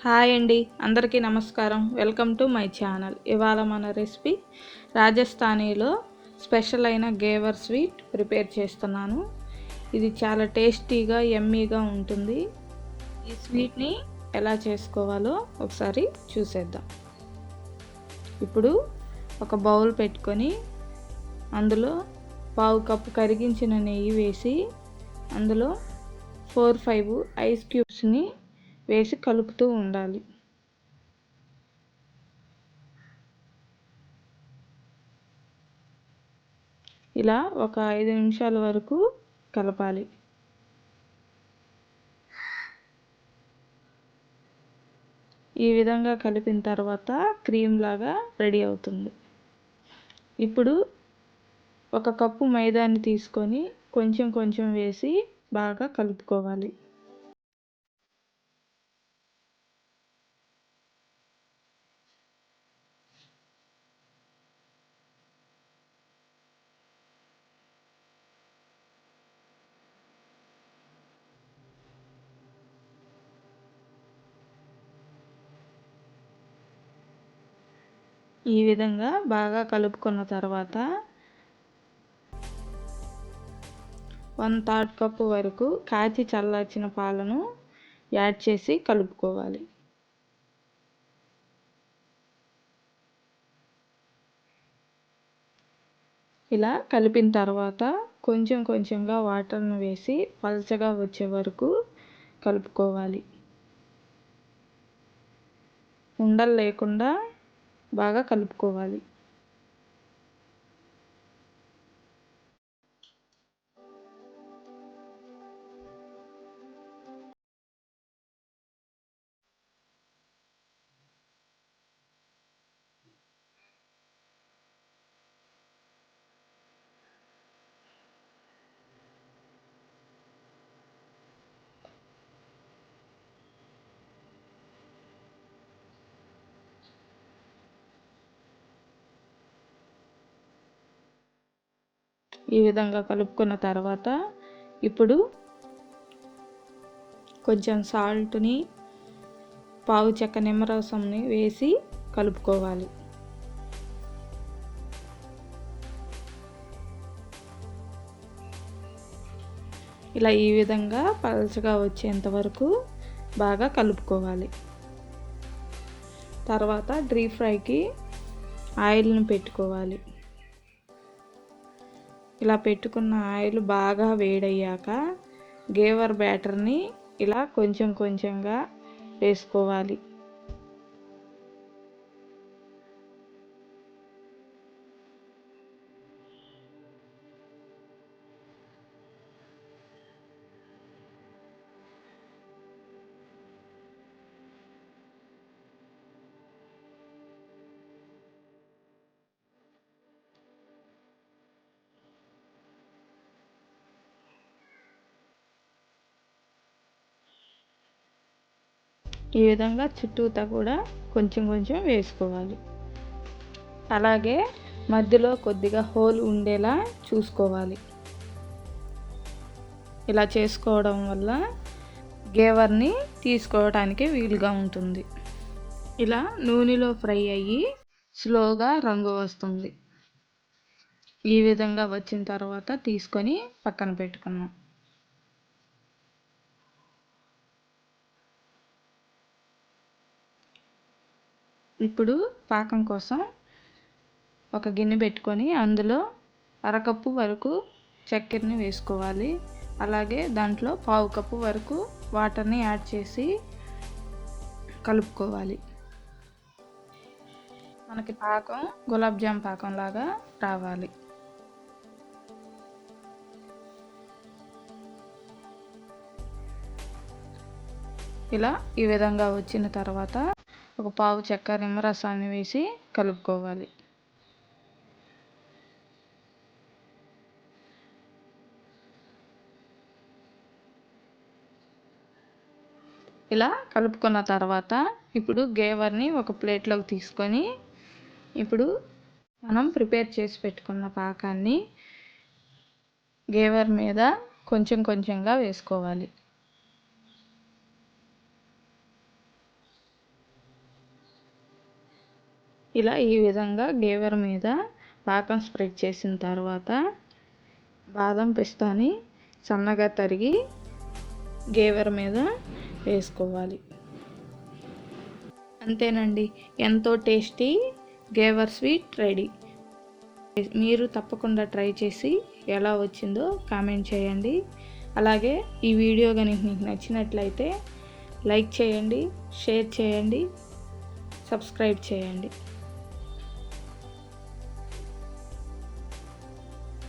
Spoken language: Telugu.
హాయ్ అండి, అందరికీ నమస్కారం. Welcome to my channel. ఇవాళ మన రెసిపీ రాజస్థానీలో స్పెషల్ అయిన గేవర్ స్వీట్ ప్రిపేర్ చేస్తున్నాను. ఇది చాలా టేస్టీగా యమ్మీగా ఉంటుంది. ఈ స్వీట్ని ఎలా చేసుకోవాలో ఒకసారి చూసేద్దాం. ఇప్పుడు ఒక బౌల్ పెట్టుకొని అందులో పావు కప్పు కరిగించిన నెయ్యి వేసి అందులో 4-5 ఐస్ క్యూబ్స్ని వేసి కలుపుతూ ఉండాలి. ఇలా ఒక 5 నిమిషాల వరకు కలపాలి. ఈ విధంగా కలిపిన తర్వాత క్రీమ్ లాగా రెడీ అవుతుంది. ఇప్పుడు ఒక కప్పు మైదాని తీసుకొని కొంచెం కొంచెం వేసి బాగా కలుపుకోవాలి. ఈ విధంగా బాగా కలుపుకున్న తర్వాత 1/3 కప్పు వరకు కాచి చల్లార్చిన పాలను యాడ్ చేసి కలుపుకోవాలి. ఇలా కలిపిన తర్వాత కొంచెం కొంచెంగా వాటర్ను వేసి పల్చగా వచ్చే వరకు కలుపుకోవాలి. ఉండలు లేకుండా బాగా కలుపుకోవాలి. ఈ విధంగా కలుపుకున్న తర్వాత ఇప్పుడు కొంచెం సాల్ట్ని, పావు చెక్క నిమ్మరసంని వేసి కలుపుకోవాలి. ఇలా ఈ విధంగా పలచగా వచ్చేంత వరకు బాగా కలుపుకోవాలి. తర్వాత డీప్ ఫ్రైకి ఆయిల్ని పెట్టుకోవాలి. ఇలా పెట్టుకున్న ఆయిల్ బాగా వేడయ్యాక గేవర్ బ్యాటర్ని ఇలా కొంచెం కొంచెంగా వేసుకోవాలి. ఈ విధంగా చుట్టూతా కూడా కొంచెం కొంచెం వేసుకోవాలి. అలాగే మధ్యలో కొద్దిగా హోల్ ఉండేలా చూసుకోవాలి. ఇలా చేసుకోవడం వల్ల గేవర్ని తీసుకోవడానికి వీలుగా ఉంటుంది. ఇలా నూనెలో ఫ్రై అయ్యి స్లోగా రంగు వస్తుంది. ఈ విధంగా వచ్చిన తర్వాత తీసుకొని పక్కన పెట్టుకున్నాం. ఇప్పుడు పాకం కోసం ఒక గిన్నె పెట్టుకొని అందులో అరకప్పు వరకు చక్కెరని వేసుకోవాలి. అలాగే దాంట్లో పావు కప్పు వరకు వాటర్ని యాడ్ చేసి కలుపుకోవాలి. మనకి పాకం గులాబ్ జామ్ పాకం లాగా రావాలి. ఇలా ఈ విధంగా వచ్చిన తర్వాత ఒక పావు చెక్క నిమ్మరసాన్ని వేసి కలుపుకోవాలి. ఇలా కలుపుకున్న తర్వాత ఇప్పుడు గేవర్ని ఒక ప్లేట్లోకి తీసుకొని ఇప్పుడు మనం ప్రిపేర్ చేసి పెట్టుకున్న పాకాన్ని గేవర్ మీద కొంచెం కొంచెంగా వేసుకోవాలి. ఇలా ఈ విధంగా గేవర్ మీద పాకం స్ప్రెడ్ చేసిన తర్వాత బాదం పిస్తాని సన్నగా తరిగి గేవర్ మీద వేసుకోవాలి. అంతేనండి, ఎంతో టేస్టీ గేవర్ స్వీట్ రెడీ. మీరు తప్పకుండా ట్రై చేసి ఎలా వచ్చిందో కామెంట్ చేయండి. అలాగే ఈ వీడియో కనుక మీకు నచ్చినట్లయితే లైక్ చేయండి, షేర్ చేయండి, సబ్స్క్రైబ్ చేయండి.